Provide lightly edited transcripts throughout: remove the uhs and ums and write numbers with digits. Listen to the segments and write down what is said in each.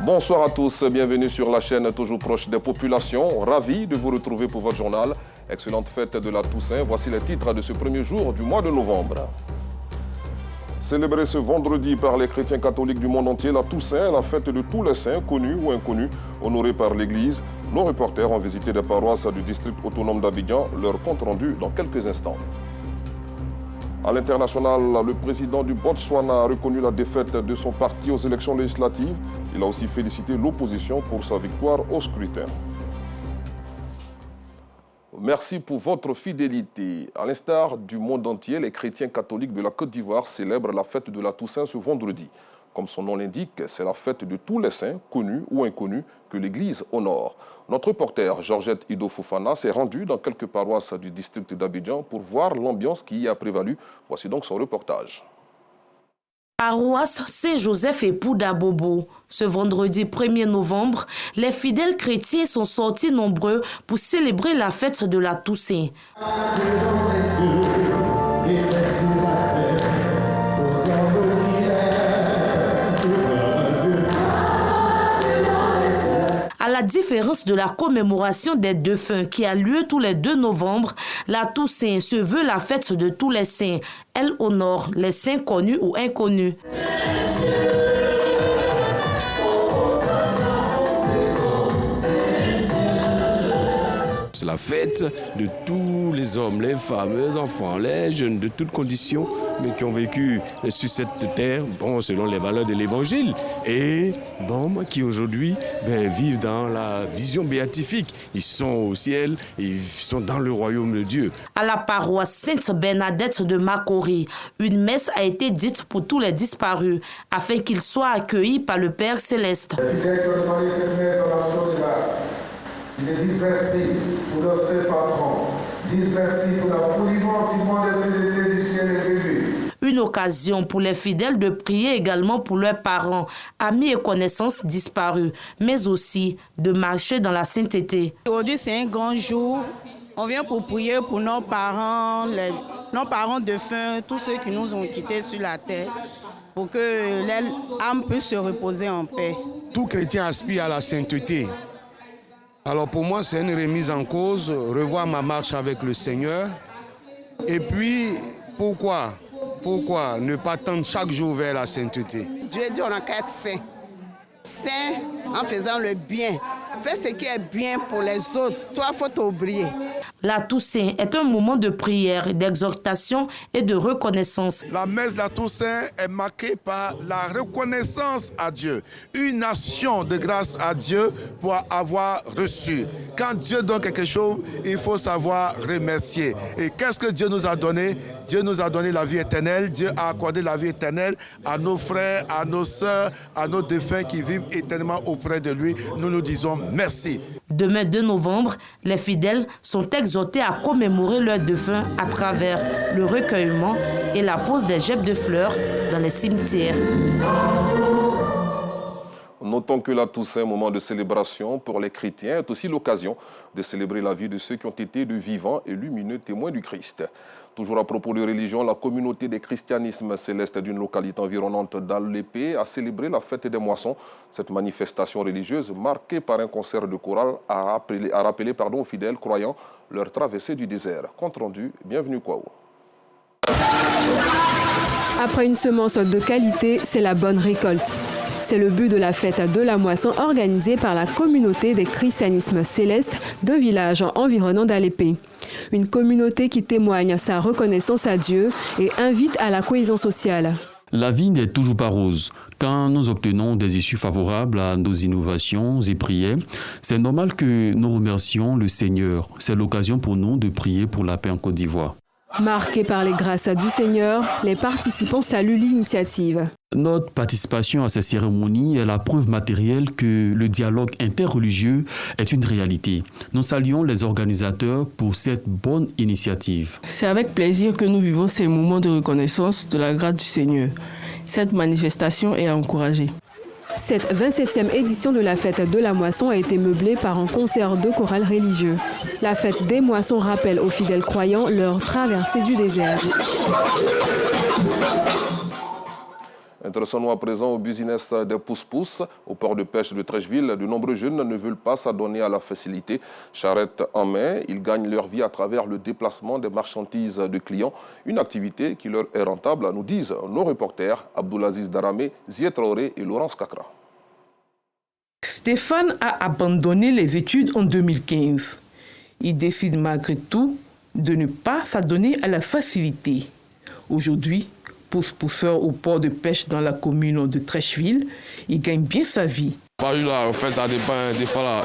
Bonsoir à tous, bienvenue sur la chaîne toujours proche des populations. Ravi de vous retrouver pour votre journal. Excellente fête de la Toussaint. Voici les titres de ce premier jour du mois de novembre. Célébrée ce vendredi par les chrétiens catholiques du monde entier, la Toussaint est la fête de tous les saints, connus ou inconnus, honorés par l'Église. Nos reporters ont visité des paroisses du district autonome d'Abidjan. Leur compte rendu dans quelques instants. À l'international, le président du Botswana a reconnu la défaite de son parti aux élections législatives. Il a aussi félicité l'opposition pour sa victoire au scrutin. Merci pour votre fidélité. À l'instar du monde entier, les chrétiens catholiques de la Côte d'Ivoire célèbrent la fête de la Toussaint ce vendredi. Comme son nom l'indique, c'est la fête de tous les saints, connus ou inconnus, que l'Église honore. Notre reporter Georgette Ido Fofana s'est rendu dans quelques paroisses du district d'Abidjan pour voir l'ambiance qui y a prévalu. Voici donc son reportage. Paroisse Saint-Joseph et Poudabobo. Ce vendredi 1er novembre, les fidèles chrétiens sont sortis nombreux pour célébrer la fête de la Toussaint. À la différence de la commémoration des défunts qui a lieu tous les 2 novembre, la Toussaint se veut la fête de tous les saints. Elle honore les saints connus ou inconnus. C'est la fête de tous les hommes, les femmes, les enfants, les jeunes de toutes conditions, mais qui ont vécu sur cette terre, selon les valeurs de l'Évangile, et qui aujourd'hui vivent dans la vision béatifique. Ils sont au ciel, ils sont dans le royaume de Dieu. À la paroisse Sainte-Bernadette de Makori, une messe a été dite pour tous les disparus, afin qu'ils soient accueillis par le Père Céleste. Il est dit merci pour le Saint-Patron, dit merci pour la foule immense des célestes du ciel et élus. Une occasion pour les fidèles de prier également pour leurs parents, amis et connaissances disparus, mais aussi de marcher dans la sainteté. Aujourd'hui, c'est un grand jour. On vient pour prier pour nos parents défunts, tous ceux qui nous ont quittés sur la terre, pour que leur âme puisse se reposer en paix. Tout chrétien aspire à la sainteté. Alors pour moi, c'est une remise en cause, revoir ma marche avec le Seigneur. Et puis, pourquoi ne pas tendre chaque jour vers la sainteté? Dieu dit on a qu'à être saint. Saint en faisant le bien. Fais ce qui est bien pour les autres. Toi, il faut t'oublier. La Toussaint est un moment de prière, d'exhortation et de reconnaissance. La messe de la Toussaint est marquée par la reconnaissance à Dieu. Une action de grâce à Dieu pour avoir reçu. Quand Dieu donne quelque chose, il faut savoir remercier. Et qu'est-ce que Dieu nous a donné? Dieu nous a donné la vie éternelle. Dieu a accordé la vie éternelle à nos frères, à nos sœurs, à nos défunts qui vivent éternellement auprès de lui. Nous nous disons merci. Demain 2 novembre, les fidèles sont exhortés à commémorer leurs défunts à travers le recueillement et la pose des gerbes de fleurs dans les cimetières. Notons que la Toussaint, moment de célébration pour les chrétiens, est aussi l'occasion de célébrer la vie de ceux qui ont été de vivants et lumineux témoins du Christ. Toujours à propos de religion, la communauté des christianismes célestes d'une localité environnante d'Alépé a célébré la fête des moissons. Cette manifestation religieuse, marquée par un concert de chorale, a rappelé aux fidèles croyants leur traversée du désert. Compte rendu, bienvenue Kwaou. Après une semence de qualité, c'est la bonne récolte. C'est le but de la fête de la moisson organisée par la communauté des christianismes célestes d'un village environnant d'Alépé. Une communauté qui témoigne sa reconnaissance à Dieu et invite à la cohésion sociale. La vie n'est toujours pas rose. Quand nous obtenons des issues favorables à nos innovations et prières, c'est normal que nous remercions le Seigneur. C'est l'occasion pour nous de prier pour la paix en Côte d'Ivoire. Marqués par les grâces du Seigneur, les participants saluent l'initiative. Notre participation à ces cérémonies est la preuve matérielle que le dialogue interreligieux est une réalité. Nous saluons les organisateurs pour cette bonne initiative. C'est avec plaisir que nous vivons ces moments de reconnaissance de la grâce du Seigneur. Cette manifestation est à encourager. Cette 27e édition de la fête de la moisson a été meublée par un concert de chorale religieux. La fête des moissons rappelle aux fidèles croyants leur traversée du désert. Intéressons-nous à présent au business des pousse-pousse. Au port de pêche de Trècheville, de nombreux jeunes ne veulent pas s'adonner à la facilité. Charrette en main, ils gagnent leur vie à travers le déplacement des marchandises de clients. Une activité qui leur est rentable, nous disent nos reporters Abdoulaziz Daramé, Ziet Traoré et Laurence Kakra. Stéphane a abandonné les études en 2015. Il décide malgré tout de ne pas s'adonner à la facilité. Aujourd'hui, pousse-pousseur au port de pêche dans la commune de Trècheville, il gagne bien sa vie. Là, en fait, ça dépend. Des fois, là,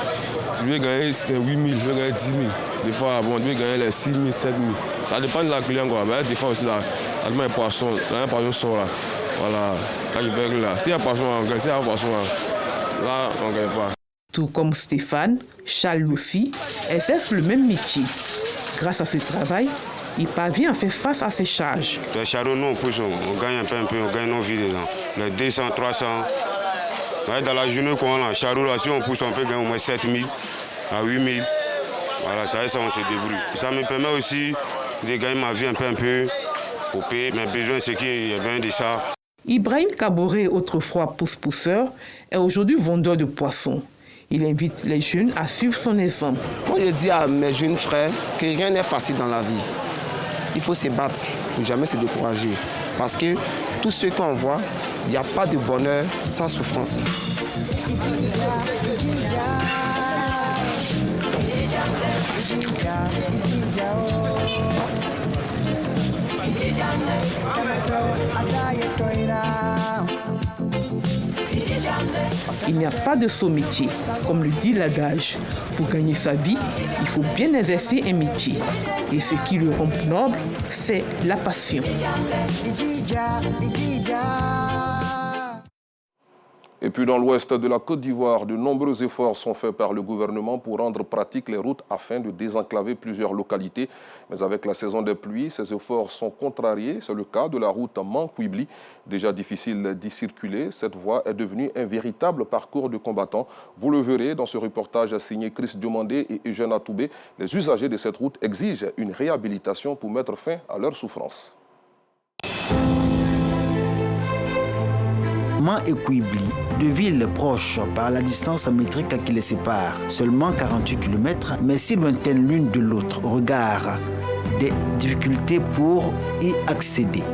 si je veux gagner 8 000, je veux gagner 10 000. Des fois, bon, je veux gagner les 6 000, 7 000. Ça dépend de la cliente, quoi. Mais des fois aussi, là, les poissons, là, les poissons sont là. Voilà, quand je vais là. S'il y a poisson, on gagne. S'il y a poisson, là, on ne gagne pas. Tout comme Stéphane, Charles aussi exerce le même métier. Grâce à ce travail, il parvient à faire face à ses charges. Les chariots, nous, on gagne un peu, on gagne nos vies dedans. Les 200, 300. Dans la journée qu'on a, chariots, là, si on pousse, on peut gagner au moins 7 000 à 8 000. Voilà, ça, on se débrouille. Ça me permet aussi de gagner ma vie un peu, pour payer mes besoins, ce qui est bien de ça. Ibrahim Kaboré, autrefois pousse-pousseur, est aujourd'hui vendeur de poissons. Il invite les jeunes à suivre son exemple. Moi, je dis à mes jeunes frères que rien n'est facile dans la vie. Il faut se battre, il ne faut jamais se décourager. Parce que tout ce qu'on voit, il n'y a pas de bonheur sans souffrance. Il n'y a pas de saut métier, comme le dit l'adage. Pour gagner sa vie, il faut bien exercer un métier. Et ce qui le rend noble, c'est la passion. Et puis dans l'ouest de la Côte d'Ivoire, de nombreux efforts sont faits par le gouvernement pour rendre pratiques les routes afin de désenclaver plusieurs localités. Mais avec la saison des pluies, ces efforts sont contrariés. C'est le cas de la route Mans-Kouibli. Déjà difficile d'y circuler, cette voie est devenue un véritable parcours de combattants. Vous le verrez dans ce reportage signé Chris Diomandé et Eugène Atoubé. Les usagers de cette route exigent une réhabilitation pour mettre fin à leur souffrance. Mans et Kouibli, deux villes proches par la distance métrique qui les sépare, seulement 48 km, mais si lointaines l'une de l'autre au regard des difficultés pour y accéder.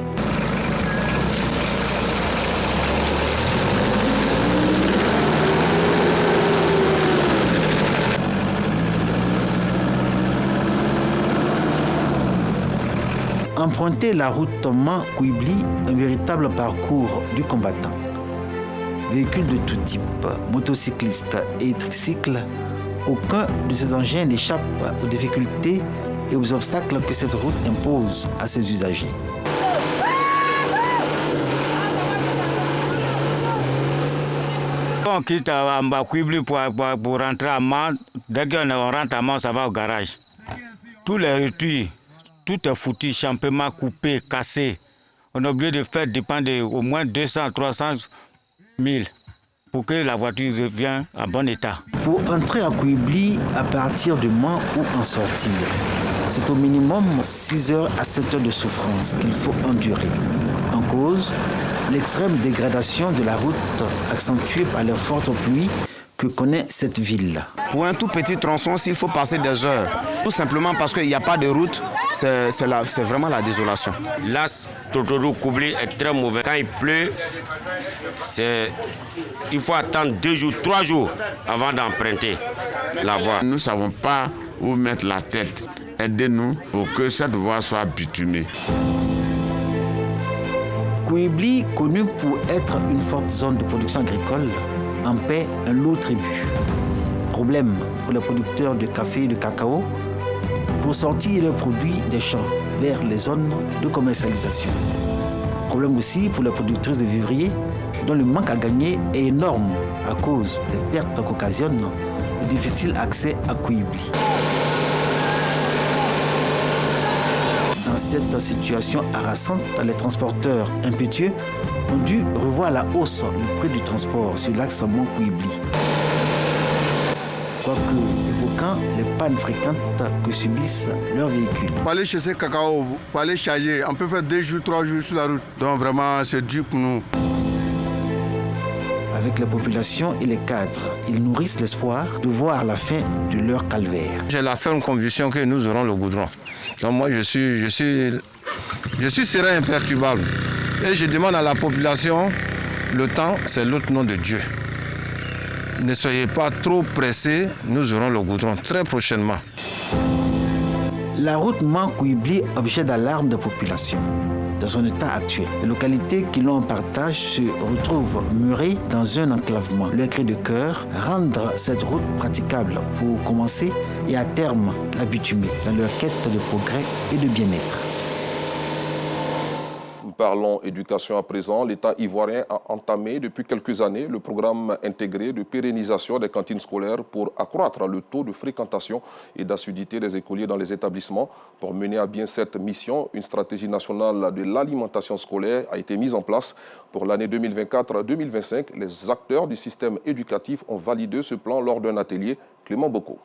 Emprunter la route Mans-Kouibli, un véritable parcours du combattant. Véhicules de tout type, motocyclistes et tricycles, aucun de ces engins n'échappe aux difficultés et aux obstacles que cette route impose à ses usagers. On quitte à Kouibli pour rentrer à Mans. Dès qu'on rentre à Mans, ça va au garage. Tous les retours, tout est foutu, champement coupé, cassé. On a oublié de faire dépendre au moins 200, 300 000 pour que la voiture revienne en bon état. Pour entrer à Kouibli à partir de Mans ou en sortir, c'est au minimum 6 heures à 7 heures de souffrance qu'il faut endurer. En cause, l'extrême dégradation de la route accentuée par les fortes pluies que connaît cette ville. Pour un tout petit tronçon, s'il faut passer des heures, tout simplement parce qu'il n'y a pas de route, c'est vraiment la désolation. L'as Totoro-Kouibli est très mauvais. Quand il pleut, il faut attendre 2 jours, 3 jours avant d'emprunter la voie. Nous ne savons pas où mettre la tête. Aidez-nous pour que cette voie soit bitumée. Kouibli, connu pour être une forte zone de production agricole, en paie un lourd tribut. Problème pour les producteurs de café et de cacao pour sortir leurs produits des champs vers les zones de commercialisation. Problème aussi pour les productrices de vivriers dont le manque à gagner est énorme à cause des pertes qu'occasionne le difficile accès à Kouibli. Dans cette situation harassante, les transporteurs impétueux ont dû revoir la hausse du prix du transport sur l'axe Mans-Kouibli. Quoique évoquant les pannes fréquentes que subissent leurs véhicules. Pour aller chercher cacao, pour aller charger, on peut faire 2 jours, 3 jours sur la route. Donc vraiment, c'est dur pour nous. avec les populations et les cadres. Ils nourrissent l'espoir de voir la fin de leur calvaire. J'ai la ferme conviction que nous aurons le goudron. Donc moi, je suis serein, imperturbable. Et je demande à la population, le temps, c'est l'autre nom de Dieu. Ne soyez pas trop pressés, nous aurons le goudron très prochainement. La route Mankoubli, objet d'alarme de population. Dans son état actuel, les localités qui l'ont en partage se retrouvent murées dans un enclavement. Le cri de cœur, rendre cette route praticable pour commencer et à terme la bitumer dans leur quête de progrès et de bien-être. Parlons éducation à présent. L'État ivoirien a entamé depuis quelques années le programme intégré de pérennisation des cantines scolaires pour accroître le taux de fréquentation et d'assiduité des écoliers dans les établissements. Pour mener à bien cette mission, une stratégie nationale de l'alimentation scolaire a été mise en place. Pour l'année 2024-2025, les acteurs du système éducatif ont validé ce plan lors d'un atelier. Clément Boko.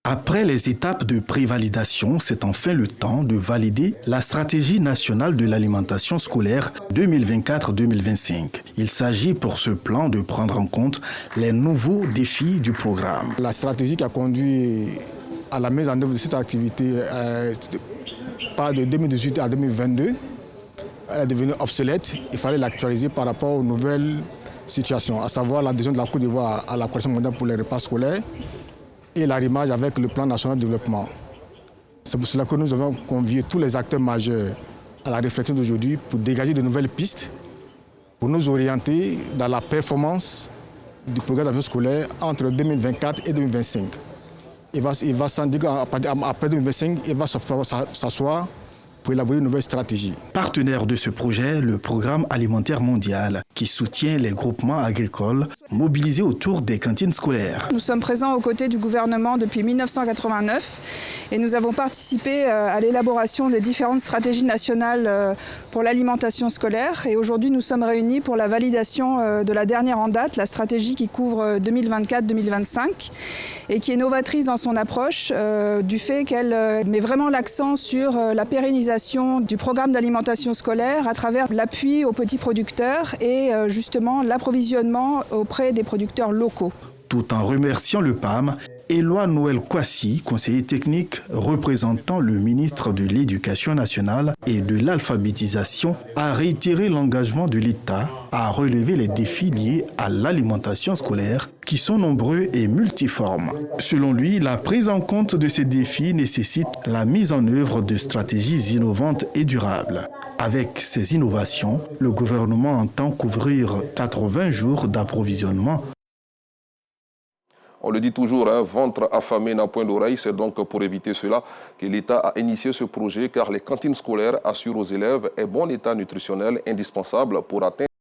Après les étapes de prévalidation, c'est enfin le temps de valider la stratégie nationale de l'alimentation scolaire 2024-2025. Il s'agit pour ce plan de prendre en compte les nouveaux défis du programme. La stratégie qui a conduit à la mise en œuvre de cette activité de 2018 à 2022, elle est devenue obsolète. Il fallait l'actualiser par rapport aux nouvelles situations, à savoir l'adhésion de la Côte d'Ivoire à la Coalition mondiale pour les repas scolaires, et l'arrimage avec le plan national de développement. C'est pour cela que nous avons convié tous les acteurs majeurs à la réflexion d'aujourd'hui pour dégager de nouvelles pistes, pour nous orienter dans la performance du programme d'alimentation scolaire entre 2024 et 2025. Il va sans dire qu'après 2025, il va s'asseoir pour élaborer une nouvelle stratégie. Partenaire de ce projet, le Programme alimentaire mondial, qui soutient les groupements agricoles mobilisés autour des cantines scolaires. Nous sommes présents aux côtés du gouvernement depuis 1989 et nous avons participé à l'élaboration des différentes stratégies nationales pour l'alimentation scolaire. Et aujourd'hui, nous sommes réunis pour la validation de la dernière en date, la stratégie qui couvre 2024-2025 et qui est novatrice dans son approche du fait qu'elle met vraiment l'accent sur la pérennisation du programme d'alimentation scolaire à travers l'appui aux petits producteurs et justement l'approvisionnement auprès des producteurs locaux. Tout en remerciant le PAM, Éloi Noël Kwasi, conseiller technique représentant le ministre de l'Éducation nationale et de l'alphabétisation, a réitéré l'engagement de l'État à relever les défis liés à l'alimentation scolaire qui sont nombreux et multiformes. Selon lui, la prise en compte de ces défis nécessite la mise en œuvre de stratégies innovantes et durables. Avec ces innovations, le gouvernement entend couvrir 80 jours d'approvisionnement. On le dit toujours, un ventre affamé n'a point d'oreille. C'est donc pour éviter cela que l'État a initié ce projet, car les cantines scolaires assurent aux élèves un bon état nutritionnel indispensable pour atteindre